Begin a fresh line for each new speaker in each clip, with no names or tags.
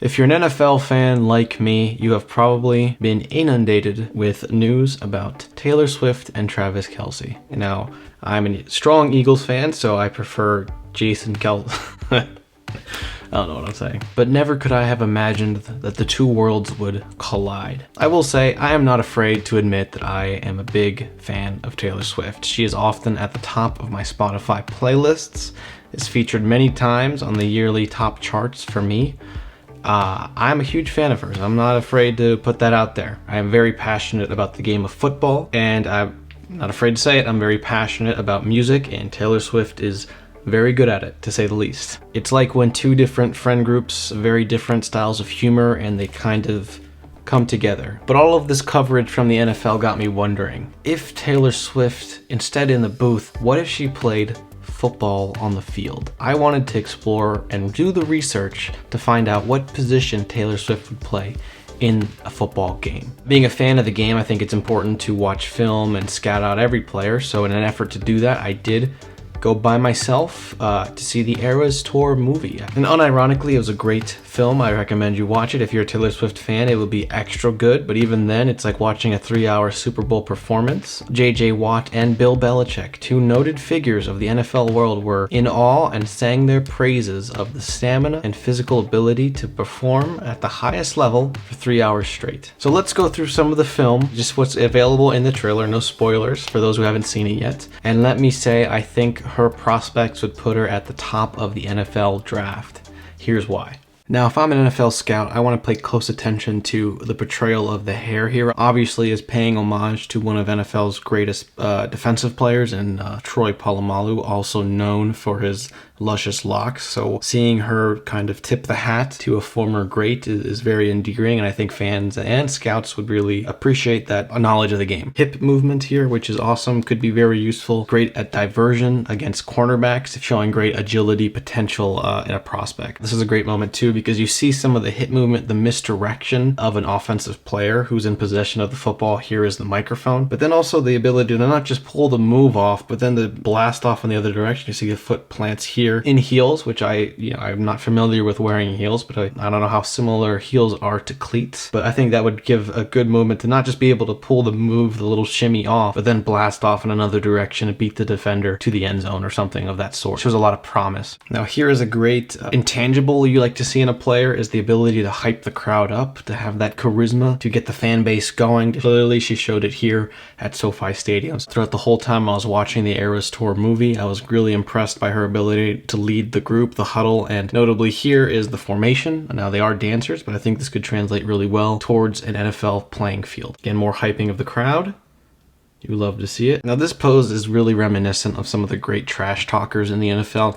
If you're an NFL fan like me, you have probably been inundated with news about Taylor Swift and Travis Kelce. Now, I'm a strong Eagles fan, so I prefer Jason Kelce. I don't know what I'm saying. But never could I have imagined that the two worlds would collide. I will say, I am not afraid to admit that I am a big fan of Taylor Swift. She is often at the top of my Spotify playlists, is featured many times on the yearly top charts for me. I'm a huge fan of hers. I'm not afraid to put that out there. I am very passionate about the game of football, and I'm not afraid to say it, I'm very passionate about music, and Taylor Swift is very good at it, to say the least. It's like when two different friend groups, very different styles of humor, and they kind of come together. But all of this coverage from the NFL got me wondering, if Taylor Swift, instead in the booth, what if she played football on the field? I wanted to explore and do the research to find out what position Taylor Swift would play in a football game. Being a fan of the game, I think it's important to watch film and scout out every player. So in an effort to do that, I did go by myself to see the ERAS tour movie. And unironically, it was a great film. I recommend you watch it. If you're a Taylor Swift fan, it will be extra good. But even then, it's like watching a 3-hour Super Bowl performance. J.J. Watt and Bill Belichick, two noted figures of the NFL world, were in awe and sang their praises of the stamina and physical ability to perform at the highest level for 3 hours straight. So let's go through some of the film, just what's available in the trailer, no spoilers for those who haven't seen it yet. And let me say, I think her prospects would put her at the top of the NFL draft. Here's why. Now, if I'm an NFL scout, I want to pay close attention to the portrayal of the hair here. Obviously, is paying homage to one of NFL's greatest defensive players, and Troy Polamalu, also known for his luscious locks. So seeing her kind of tip the hat to a former great is very endearing, and I think fans and scouts would really appreciate that knowledge of the game. Hip movement here, which is awesome, could be very useful. Great at diversion against cornerbacks, showing great agility potential in a prospect. This is a great moment too, because you see some of the hip movement, the misdirection of an offensive player who's in possession of the football. Here is the microphone, but then also the ability to not just pull the move off, but then to blast off in the other direction. You see the foot plants here in heels, which I'm not familiar with wearing heels, but I don't know how similar heels are to cleats, but I think that would give a good movement to not just be able to pull the move, the little shimmy off, but then blast off in another direction and beat the defender to the end zone or something of that sort. Shows a lot of promise. Now here is a great intangible you like to see in a player, is the ability to hype the crowd up, to have that charisma, to get the fan base going. Clearly she showed it here at SoFi Stadium. Throughout the whole time I was watching the ERAS tour movie, I was really impressed by her ability to lead the group, the huddle, and notably here is the formation. Now they are dancers, but I think this could translate really well towards an NFL playing field. Again, more hyping of the crowd. You love to see it. Now this pose is really reminiscent of some of the great trash talkers in the NFL,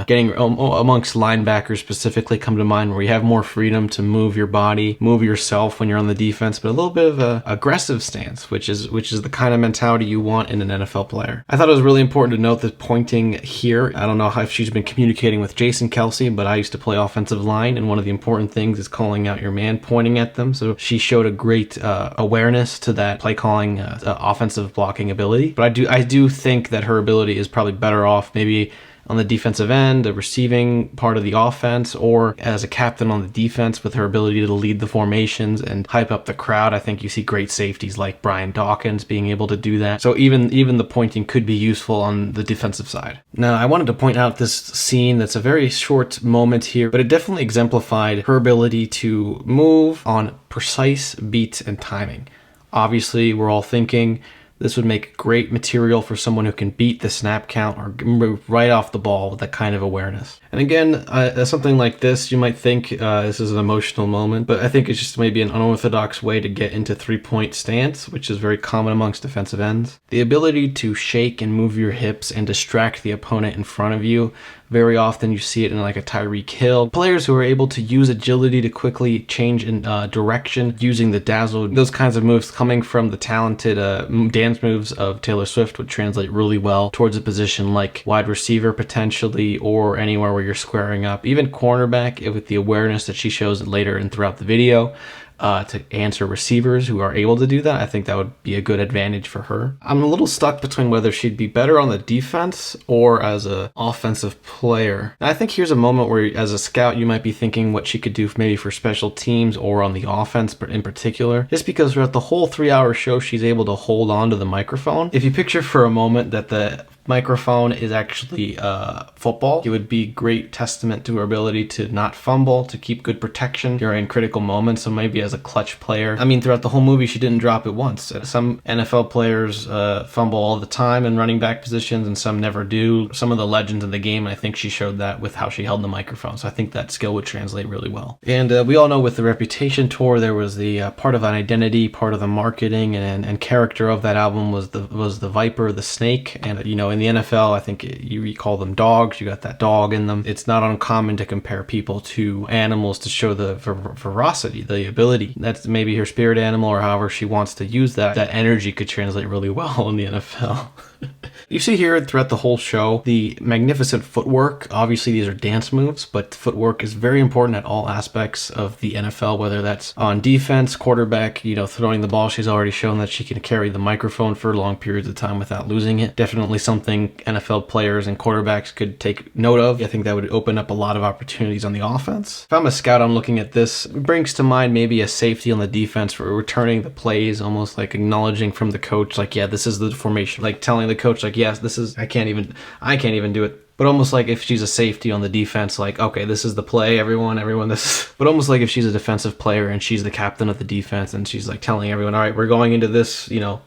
getting amongst linebackers specifically come to mind, where you have more freedom to move your body, move yourself when you're on the defense, but a little bit of a aggressive stance, which is the kind of mentality you want in an NFL player. I thought it was really important to note that pointing here, I don't know if she's been communicating with Jason Kelce, but I used to play offensive line, and one of the important things is calling out your man, pointing at them. So she showed a great awareness to that play calling, offensive blocking ability. But I do think that her ability is probably better off maybe on the defensive end, the receiving part of the offense, or as a captain on the defense with her ability to lead the formations and hype up the crowd. I think you see great safeties like Brian Dawkins being able to do that. So even the pointing could be useful on the defensive side. Now, I wanted to point out this scene that's a very short moment here, but it definitely exemplified her ability to move on precise beats and timing. Obviously, we're all thinking this would make great material for someone who can beat the snap count or move right off the ball with that kind of awareness. And again, something like this, you might think this is an emotional moment, but I think it's just maybe an unorthodox way to get into three-point stance, which is very common amongst defensive ends. The ability to shake and move your hips and distract the opponent in front of you. Very often you see it in like a Tyreek Hill. Players who are able to use agility to quickly change in direction using the dazzle. Those kinds of moves coming from the talented dance moves of Taylor Swift would translate really well towards a position like wide receiver potentially, or anywhere where you're squaring up. Even cornerback, with the awareness that she shows later and throughout the video. to answer receivers who are able to do that. I think that would be a good advantage for her. I'm a little stuck between whether she'd be better on the defense or as an offensive player. And I think here's a moment where, as a scout, you might be thinking what she could do maybe for special teams or on the offense in particular. Just because throughout the whole 3-hour show, she's able to hold on to the microphone. If you picture for a moment that the microphone is actually football, it would be great testament to her ability to not fumble, to keep good protection during critical moments. So maybe as a clutch player, I mean, throughout the whole movie she didn't drop it once. Some NFL players fumble all the time in running back positions and some never do. Some of the legends of the game, I think she showed that with how she held the microphone, so I think that skill would translate really well. And we all know with the Reputation tour, there was the part of an identity, part of the marketing and character of that album was the viper, the snake. And you know, in the NFL, I think you call them dogs. You got that dog in them. It's not uncommon to compare people to animals to show the ferocity, the ability. That's maybe her spirit animal, or however she wants to use that. That energy could translate really well in the NFL. You see here throughout the whole show the magnificent footwork. Obviously these are dance moves, but footwork is very important at all aspects of the NFL, whether that's on defense, quarterback, you know, throwing the ball. She's already shown that she can carry the microphone for long periods of time without losing it. Definitely something NFL players and quarterbacks could take note of. I think that would open up a lot of opportunities on the offense. If I'm a scout, I'm looking at this. It brings to mind maybe a safety on the defense for returning the plays, almost like acknowledging from the coach, like, yeah, this is the formation, like telling the coach, like, yes, this is, I can't even do it. But almost like if she's a safety on the defense, like, okay, this is the play, everyone, this is... But almost like if she's a defensive player and she's the captain of the defense and she's like telling everyone, all right, we're going into this, you know,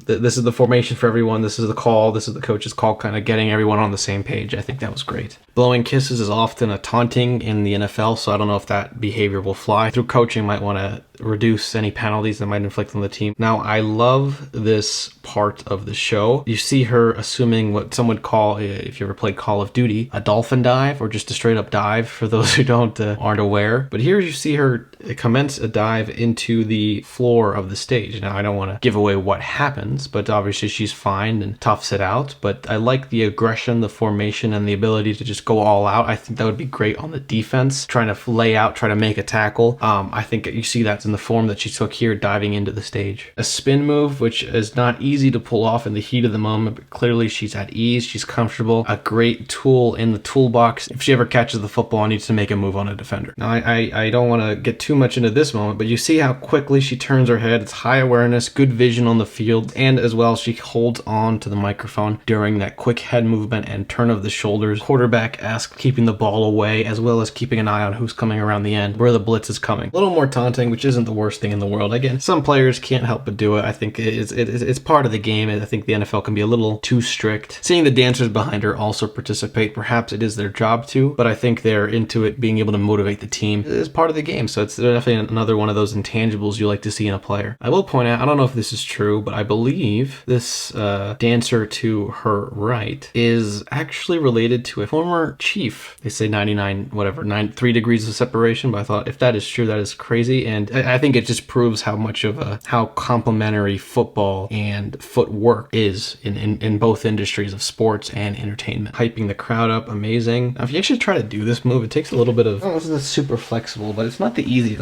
this is the formation for everyone, this is the call, this is the coach's call, kind of getting everyone on the same page. I think that was great. Blowing kisses is often a taunting in the NFL, so I don't know if that behavior will fly. Through coaching, might want to reduce any penalties that might inflict on the team. Now, I love this part of the show. You see her assuming what some would call, if you ever played Call of Duty, a dolphin dive, or just a straight up dive for those who aren't aware. But here you see her commence a dive into the floor of the stage. Now, I don't want to give away what happens, but obviously she's fine and toughs it out. But I like the aggression, the formation, and the ability to just go all out. I think that would be great on the defense, trying to lay out, try to make a tackle. I think you see that's in the form that she took here, diving into the stage. A spin move, which is not easy to pull off in the heat of the moment, but clearly she's at ease, she's comfortable. A great tool in the toolbox. If she ever catches the football and needs to make a move on a defender. Now, I don't want to get too much into this moment, but you see how quickly she turns her head. It's high awareness, good vision on the field, and as well, she holds on to the microphone during that quick head movement and turn of the shoulders. Quarterback-esque, keeping the ball away, as well as keeping an eye on who's coming around the end, where the blitz is coming. A little more taunting, which isn't the worst thing in the world. Again, some players can't help but do it. I think it's part of the game, and I think the NFL can be a little too strict. Seeing the dancers behind her also participate, perhaps it is their job to, but I think they're into it, being able to motivate the team is part of the game. So it's definitely another one of those intangibles you like to see in a player. I will point out, I don't know if this is true, but I believe this dancer to her right is actually related to a former chief. They say 3 degrees of separation, but I thought if that is true, that is crazy. And I think it just proves how much of how complementary football and footwork is in both industries of sports and entertainment. Hyping the crowd up, amazing. Now, if you actually try to do this move, it takes a little bit of, this is super flexible, but it's not the easiest.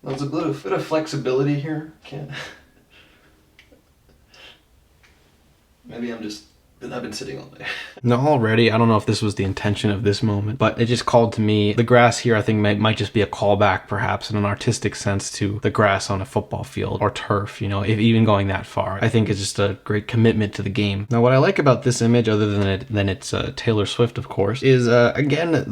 There's a bit of flexibility here. Maybe I've been sitting all day. No, already, I don't know if this was the intention of this moment, but it just called to me, the grass here I think might just be a callback perhaps in an artistic sense to the grass on a football field or turf, you know, if even going that far. I think it's just a great commitment to the game. Now, what I like about this image, other than it's Taylor Swift, of course, is again,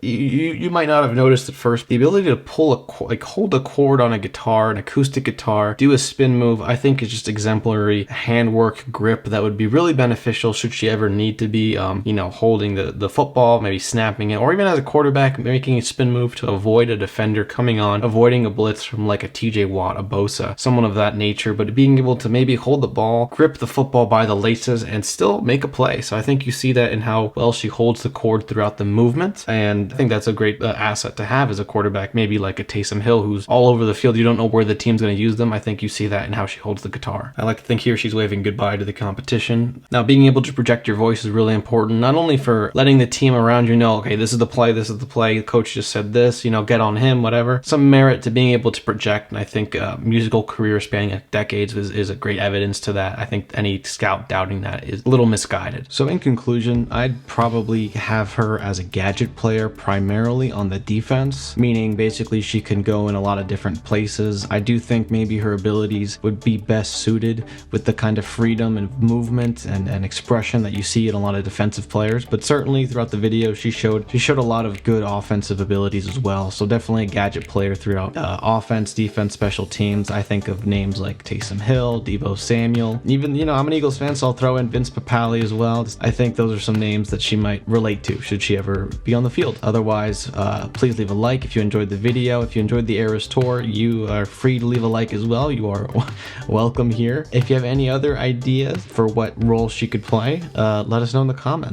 you might not have noticed at first, the ability to pull hold a chord on a guitar, an acoustic guitar, do a spin move, I think is just exemplary handwork, grip that would be really beneficial should she ever need to be, holding the football, maybe snapping it, or even as a quarterback, making a spin move to avoid a defender coming on, avoiding a blitz from like a TJ Watt, a Bosa, someone of that nature, but being able to maybe hold the ball, grip the football by the laces, and still make a play. So I think you see that in how well she holds the cord throughout the movement, and I think that's a great asset to have as a quarterback, maybe like a Taysom Hill, who's all over the field. You don't know where the team's going to use them. I think you see that in how she holds the guitar. I like to think here she's waving goodbye to the competition. Now, being able able to project your voice is really important, not only for letting the team around you know, okay, this is the play, the coach just said this, you know, get on him, whatever. Some merit to being able to project, and I think musical career spanning decades is a great evidence to that. I think any scout doubting that is a little misguided. So in conclusion, I'd probably have her as a gadget player primarily on the defense, meaning basically she can go in a lot of different places. I do think maybe her abilities would be best suited with the kind of freedom and movement and expression that you see in a lot of defensive players, but certainly throughout the video she showed a lot of good offensive abilities as well. So definitely a gadget player throughout offense, defense, special teams. I think of names like Taysom Hill, Deebo Samuel, even, you know, I'm an Eagles fan, so I'll throw in Vince Papale as well. I think those are some names that she might relate to should she ever be on the field. Otherwise, please leave a like if you enjoyed the video. If you enjoyed the ERAS tour, you are free to leave a like as well. You are welcome here. If you have any other ideas for what role she could play, let us know in the comments.